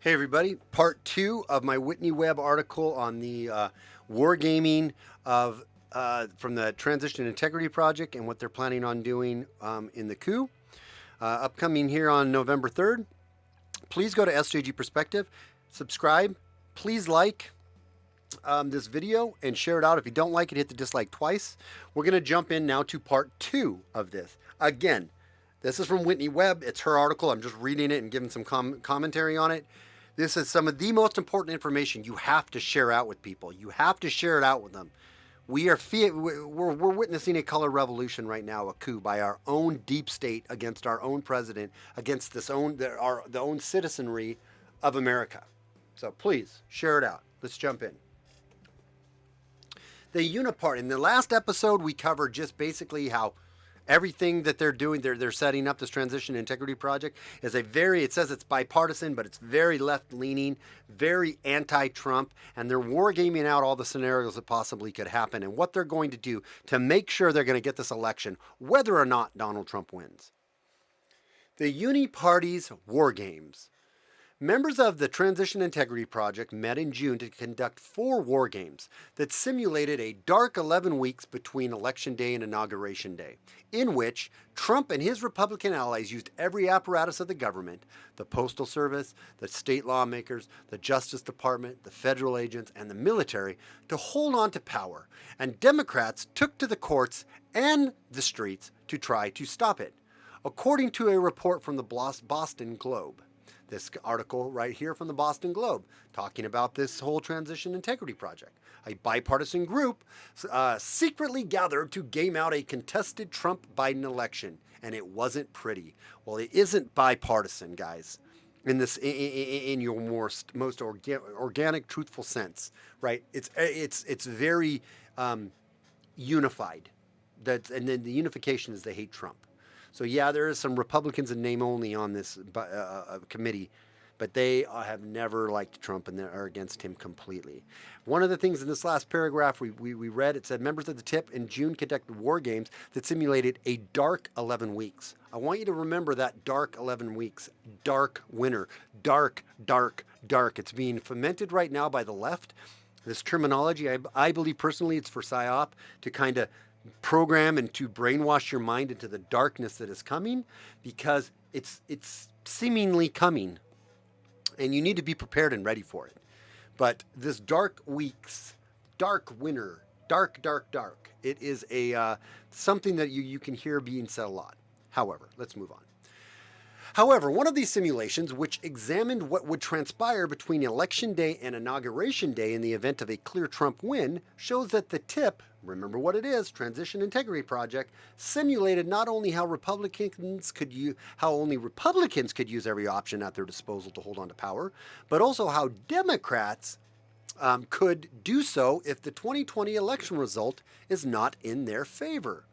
Hey everybody, part two of my Whitney Webb article on the wargaming of from the Transition Integrity Project and what they're planning on doing in the coup. Upcoming here on November 3rd. Please go to SJG Perspective, subscribe, please like this video and share it out. If you don't like it, hit the dislike twice. We're going to jump in now to part two of this. Again, this is from Whitney Webb. It's her article. I'm just reading it and giving some commentary on it. This is some of the most important information you have to share out with people. You have to share it out with them. We're witnessing a color revolution right now, a coup by our own deep state against our own president, against the own citizenry of America. So please share it out. Let's jump in. The Unipart. In the last episode, we covered just basically how everything that they're doing, they're setting up this transition integrity project is it says it's bipartisan, but it's very left leaning, very anti-Trump, and they're wargaming out all the scenarios that possibly could happen and what they're going to do to make sure they're going to get this election, whether or not Donald Trump wins. The Uniparty's war games. Members of the Transition Integrity Project met in June to conduct 4 war games that simulated a dark 11 weeks between Election Day and Inauguration Day, in which Trump and his Republican allies used every apparatus of the government, the Postal Service, the state lawmakers, the Justice Department, the federal agents, and the military to hold on to power, and Democrats took to the courts and the streets to try to stop it, according to a report from the Boston Globe. This article right here from the Boston Globe talking about this whole Transition Integrity Project. A bipartisan group secretly gathered to game out a contested Trump-Biden election, and it wasn't pretty. Well, it isn't bipartisan, guys, in your most organic, truthful sense, right? It's very unified. And then the unification is they hate Trump. So yeah, there is some Republicans in name only on this committee, but they have never liked Trump and are against him completely. One of the things in this last paragraph we read, it said members of the TIP in June conducted war games that simulated a dark 11 weeks. I want you to remember that dark 11 weeks, dark winter, dark, dark, dark. It's being fomented right now by the left. This terminology, I believe personally, it's for PSYOP to kind of program and to brainwash your mind into the darkness that is coming, because it's seemingly coming and you need to be prepared and ready for it. But this dark weeks, dark winter, dark, it is a something that you can hear being said a lot. However, let's move on. However, one of these simulations, which examined what would transpire between Election Day and Inauguration Day in the event of a clear Trump win, shows that the TIP, remember what it is, Transition Integrity Project, simulated not only how only Republicans could use every option at their disposal to hold on to power, but also how Democrats could do so if the 2020 election result is not in their favor.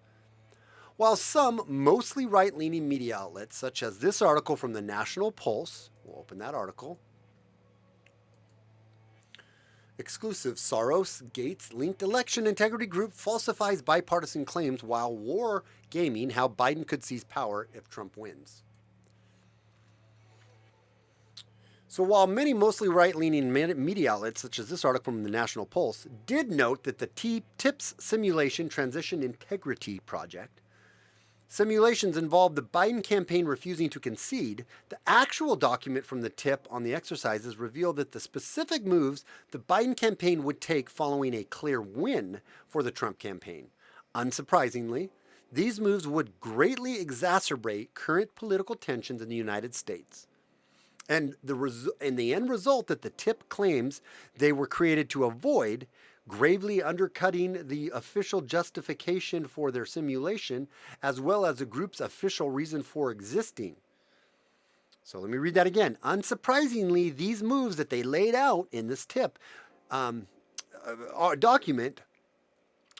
While some mostly right-leaning media outlets, such as this article from the National Pulse, we'll open that article, exclusive Soros-Gates linked election integrity group falsifies bipartisan claims while war gaming how Biden could seize power if Trump wins. So while many mostly right-leaning media outlets, such as this article from the National Pulse, did note that the TIP's simulation Transition Integrity Project simulations involved the Biden campaign refusing to concede, the actual document from the TIP on the exercises revealed that the specific moves the Biden campaign would take following a clear win for the Trump campaign. Unsurprisingly, these moves would greatly exacerbate current political tensions in the United States. And the end result that the TIP claims they were created to avoid, gravely undercutting the official justification for their simulation, as well as the group's official reason for existing. So let me read that again. Unsurprisingly, these moves that they laid out in this TIP document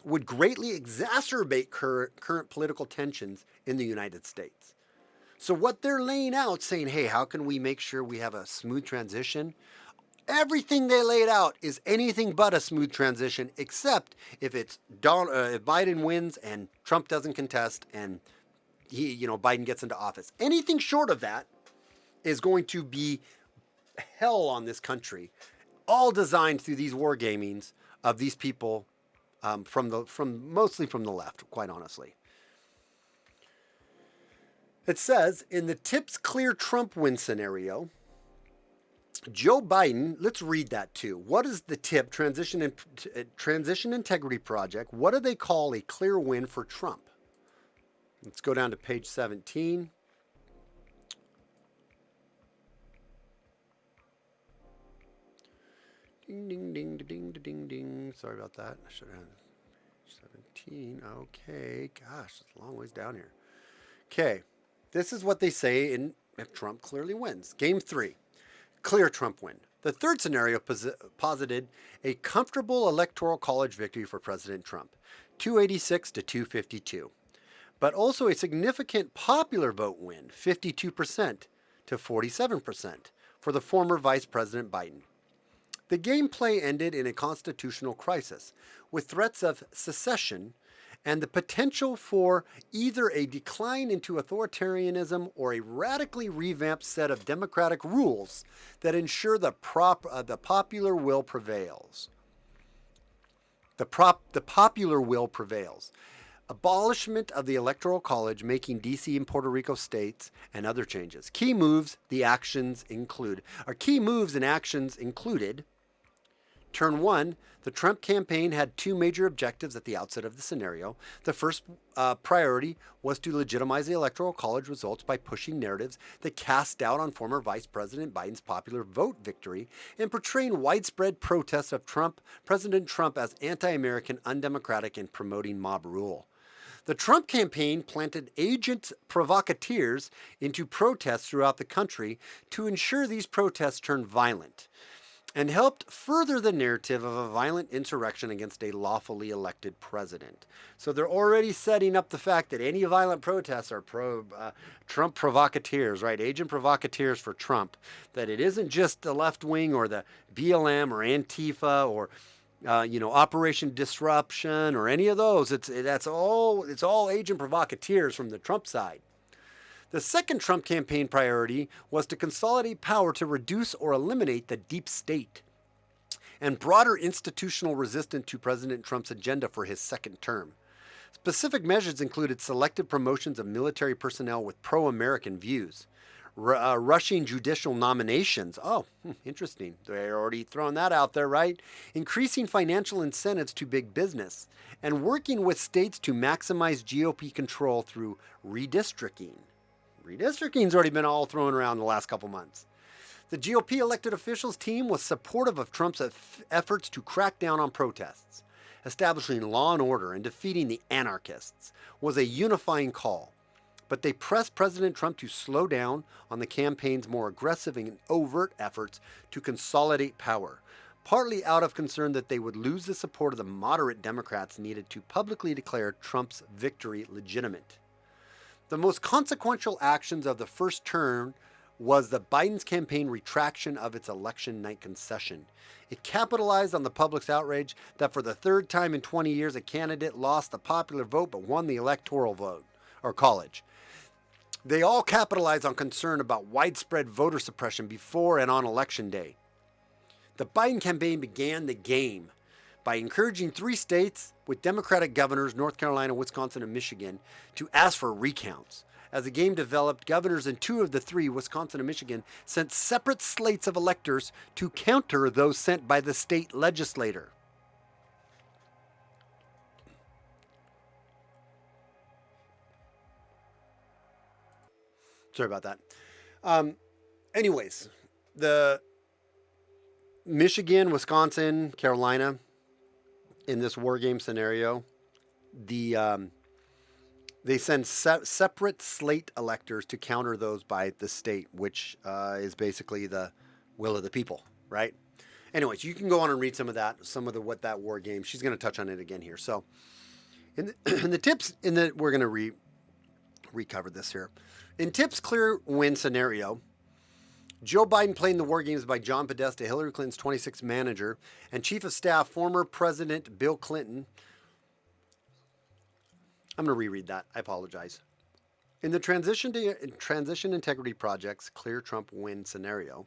would greatly exacerbate current political tensions in the United States. So what they're laying out, saying, hey, how can we make sure we have a smooth transition? Everything they laid out is anything but a smooth transition, except if if Biden wins and Trump doesn't contest and Biden gets into office. Anything short of that is going to be hell on this country, all designed through these war gamings of these people mostly from the left, quite honestly. It says, in the tips clear Trump win scenario, Joe Biden, let's read that too. What is the tip, Transition Integrity Project? What do they call a clear win for Trump? Let's go down to page 17. Ding, ding, ding, ding, ding, ding. Sorry about that. I should have 17. Okay. Gosh, it's a long ways down here. Okay. This is what they say if Trump clearly wins. Game 3. Clear Trump win. The third scenario posited a comfortable electoral college victory for President Trump, 286 to 252, but also a significant popular vote win, 52% to 47%, for the former Vice President Biden. The gameplay ended in a constitutional crisis, with threats of secession and the potential for either a decline into authoritarianism or a radically revamped set of democratic rules that ensure the popular will prevails. The popular will prevails. Abolishment of the Electoral College, making D.C. and Puerto Rico states, and other changes. Key moves and actions included. Turn 1, the Trump campaign had two major objectives at the outset of the scenario. The first priority was to legitimize the Electoral College results by pushing narratives that cast doubt on former Vice President Biden's popular vote victory and portraying widespread protests of President Trump as anti-American, undemocratic, and promoting mob rule. The Trump campaign planted agent provocateurs into protests throughout the country to ensure these protests turned violent, and helped further the narrative of a violent insurrection against a lawfully elected president. So they're already setting up the fact that any violent protests are Trump provocateurs, right? Agent provocateurs for Trump. That it isn't just the left wing or the BLM or Antifa or Operation Disruption or any of those. It's all agent provocateurs from the Trump side. The second Trump campaign priority was to consolidate power to reduce or eliminate the deep state and broader institutional resistance to President Trump's agenda for his second term. Specific measures included selective promotions of military personnel with pro-American views, rushing judicial nominations. Oh, interesting. They're already throwing that out there, right? Increasing financial incentives to big business and working with states to maximize GOP control through redistricting. Redistricting's already been all thrown around the last couple months. The GOP elected officials team was supportive of Trump's efforts to crack down on protests. Establishing law and order and defeating the anarchists was a unifying call, but they pressed President Trump to slow down on the campaign's more aggressive and overt efforts to consolidate power, partly out of concern that they would lose the support of the moderate Democrats needed to publicly declare Trump's victory legitimate. The most consequential actions of the first term was the Biden's campaign retraction of its election night concession. It capitalized on the public's outrage that for the third time in 20 years a candidate lost the popular vote but won the electoral vote, or college. They all capitalized on concern about widespread voter suppression before and on election day. The Biden campaign began the game by encouraging 3 states with Democratic governors, North Carolina, Wisconsin, and Michigan, to ask for recounts. As the game developed, governors in 2 of the 3, Wisconsin and Michigan, sent separate slates of electors to counter those sent by the state legislator. Sorry about that. Anyways, the Michigan, Wisconsin, Carolina, in this war game scenario, they send separate slate electors to counter those by the state, which is basically the will of the people, right? Anyways, you can go on and read some of what that war game. She's going to touch on it again here. So, in the tips, we're going to recover this here. In Tips Clear Win scenario, Joe Biden playing the war games by John Podesta, Hillary Clinton's 26th manager, and Chief of Staff, former President Bill Clinton. I'm going to reread that. I apologize. In the Transition Integrity Project's Clear Trump Win scenario,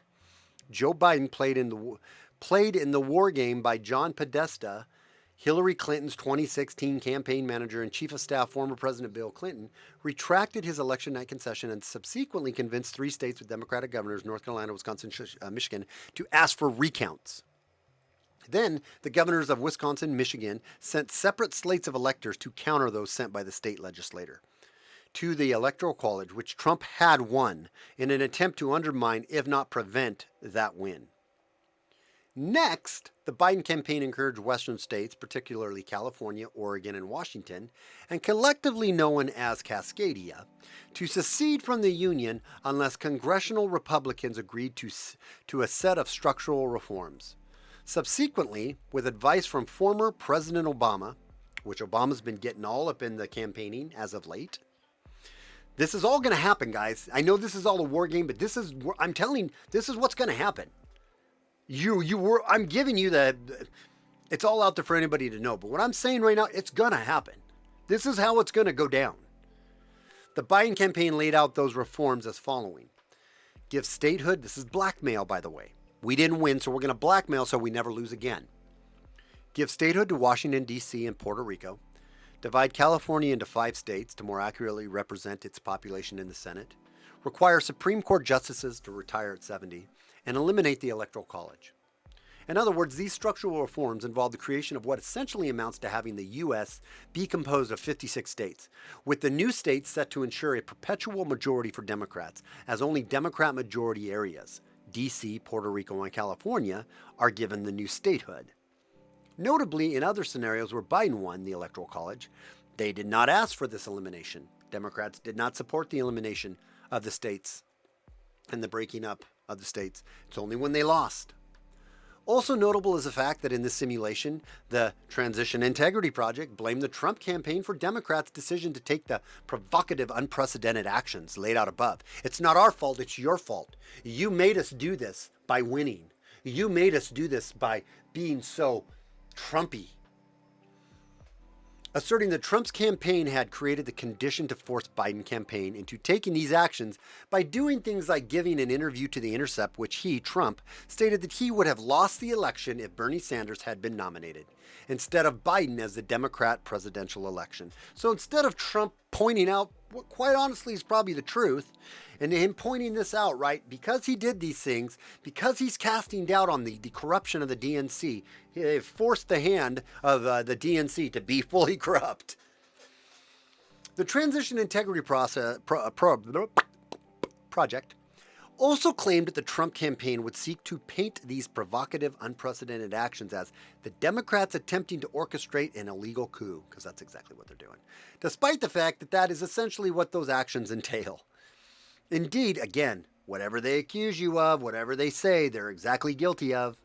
Joe Biden played in the war game by John Podesta, Hillary Clinton's 2016 campaign manager and chief of staff, former President Bill Clinton, retracted his election night concession and subsequently convinced 3 states with Democratic governors, North Carolina, Wisconsin, Michigan, to ask for recounts. Then, the governors of Wisconsin and Michigan sent separate slates of electors to counter those sent by the state legislator to the Electoral College, which Trump had won, in an attempt to undermine, if not prevent, that win. Next, the Biden campaign encouraged Western states, particularly California, Oregon, and Washington, and collectively known as Cascadia, to secede from the Union unless congressional Republicans agreed to a set of structural reforms. Subsequently, with advice from former President Obama, which Obama's been getting all up in the campaigning as of late, this is all going to happen, guys. I know this is all a war game, but this is what's going to happen. I'm giving you it's all out there for anybody to know. But what I'm saying right now, it's going to happen. This is how it's going to go down. The Biden campaign laid out those reforms as following. Give statehood. This is blackmail, by the way. We didn't win, so we're going to blackmail so we never lose again. Give statehood to Washington, D.C. and Puerto Rico. Divide California into 5 states to more accurately represent its population in the Senate. Require Supreme Court justices to retire at 70. And eliminate the Electoral College. In other words, these structural reforms involve the creation of what essentially amounts to having the U.S. be composed of 56 states, with the new states set to ensure a perpetual majority for Democrats, as only Democrat majority areas, D.C., Puerto Rico, and California, are given the new statehood. Notably, in other scenarios where Biden won the Electoral College, they did not ask for this elimination. Democrats did not support the elimination of the states and the breaking up of the states. It's only when they lost. Also notable is the fact that in this simulation, the Transition Integrity Project blamed the Trump campaign for Democrats' decision to take the provocative, unprecedented actions laid out above. It's not our fault, it's your fault. You made us do this by winning. You made us do this by being so Trumpy. Asserting that Trump's campaign had created the condition to force Biden campaign into taking these actions by doing things like giving an interview to The Intercept, which he, Trump, stated that he would have lost the election if Bernie Sanders had been nominated, instead of Biden as the Democrat presidential election. So instead of Trump pointing out what quite honestly is probably the truth, and him pointing this out, right, because he did these things, because he's casting doubt on the corruption of the DNC, he forced the hand of the DNC to be fully corrupt. The Transition Integrity Project also claimed that the Trump campaign would seek to paint these provocative, unprecedented actions as the Democrats attempting to orchestrate an illegal coup, because that's exactly what they're doing, despite the fact that that is essentially what those actions entail. Indeed, again, whatever they accuse you of, whatever they say, they're exactly guilty of.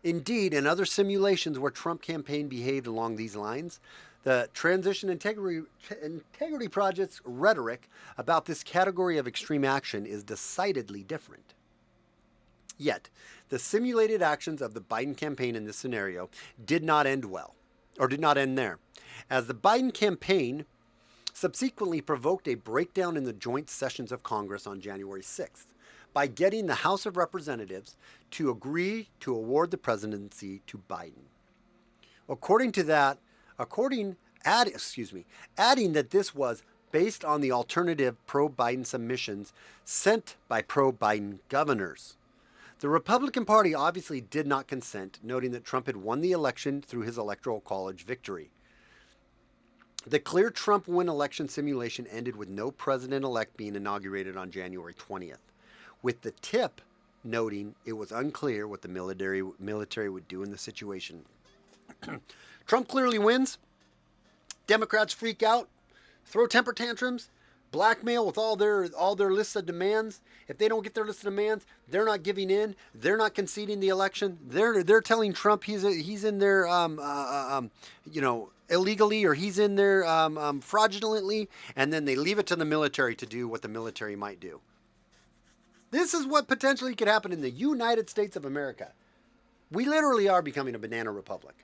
Indeed, in other simulations where Trump campaign behaved along these lines, the Transition Integrity Project's rhetoric about this category of extreme action is decidedly different. Yet, the simulated actions of the Biden campaign in this scenario did not end well, or did not end there, as the Biden campaign subsequently provoked a breakdown in the joint sessions of Congress on January 6th by getting the House of Representatives to agree to award the presidency to Biden. Adding that this was based on the alternative pro-Biden submissions sent by pro-Biden governors. The Republican Party obviously did not consent, noting that Trump had won the election through his Electoral College victory. The clear Trump win election simulation ended with no president-elect being inaugurated on January 20th, with the tip noting it was unclear what the military would do in the situation. Trump clearly wins. Democrats freak out, throw temper tantrums, blackmail with all their lists of demands. If they don't get their list of demands, they're not giving in. They're not conceding the election. They're telling Trump he's in there illegally, or he's in there fraudulently, and then they leave it to the military to do what the military might do. This is what potentially could happen in the United States of America. We literally are becoming a banana republic.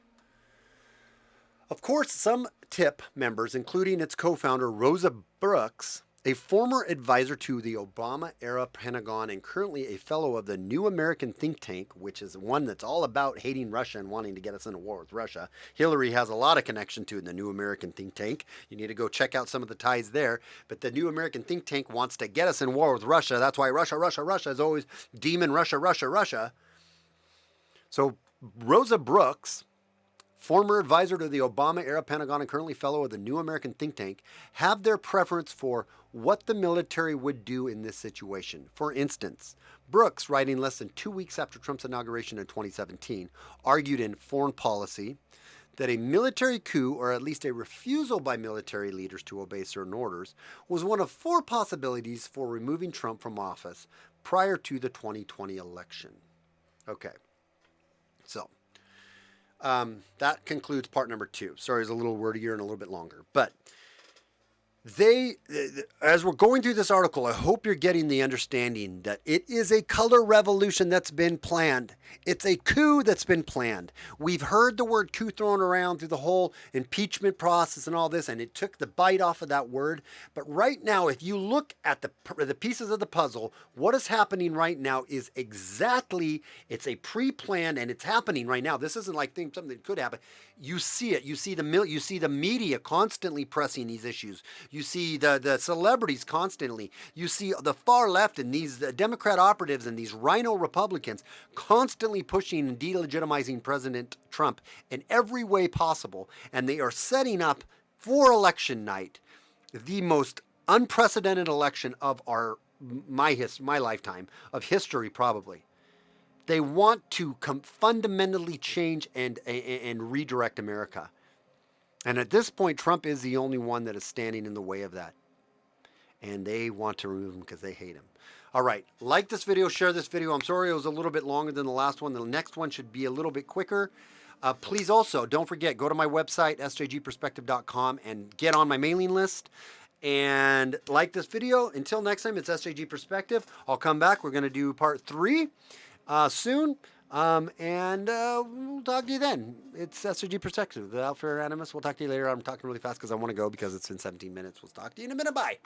Of course, some TIP members, including its co-founder Rosa Brooks, A former advisor to the Obama-era Pentagon and currently a fellow of the New American think tank, which is one that's all about hating Russia and wanting to get us into war with Russia. Hillary has a lot of connection to the New American think tank. You need to go check out some of the ties there. But the New American think tank wants to get us in war with Russia. That's why Russia is always demon Russia. So Rosa Brooks, former advisor to the Obama-era Pentagon and currently fellow of the New American think tank, have their preference for what the military would do in this situation. For instance, Brooks, writing less than 2 weeks after Trump's inauguration in 2017, argued in Foreign Policy that a military coup, or at least a refusal by military leaders to obey certain orders, was one of 4 possibilities for removing Trump from office prior to the 2020 election. Okay, so that concludes part number 2. Sorry, it's a little wordier and a little bit longer. But as we're going through this article, I hope you're getting the understanding that it is a color revolution that's been planned. It's a coup that's been planned. We've heard the word coup thrown around through the whole impeachment process and all this, and it took the bite off of that word. But right now, if you look at the pieces of the puzzle, what is happening right now is exactly, it's a pre-planned, and it's happening right now. This isn't like something that could happen. You see it. You see the media constantly pressing these issues. You see the celebrities constantly. You see the far left and these Democrat operatives and these rhino Republicans constantly pushing and delegitimizing President Trump in every way possible. And they are setting up for election night the most unprecedented election of my lifetime, of history probably. They want to fundamentally change and redirect America. And at this point, Trump is the only one that is standing in the way of that. And they want to remove him because they hate him. All right, like this video, share this video. I'm sorry it was a little bit longer than the last one. The next one should be a little bit quicker. Please also, don't forget, go to my website, sjgperspective.com, and get on my mailing list. And like this video. Until next time, it's SJG Perspective. I'll come back. We're going to do part 3 soon. We'll talk to you then. It's SRG Perspective, the Outfitter Animus. We'll talk to you later. I'm talking really fast because I want to go because it's been 17 minutes. We'll talk to you in a minute. Bye.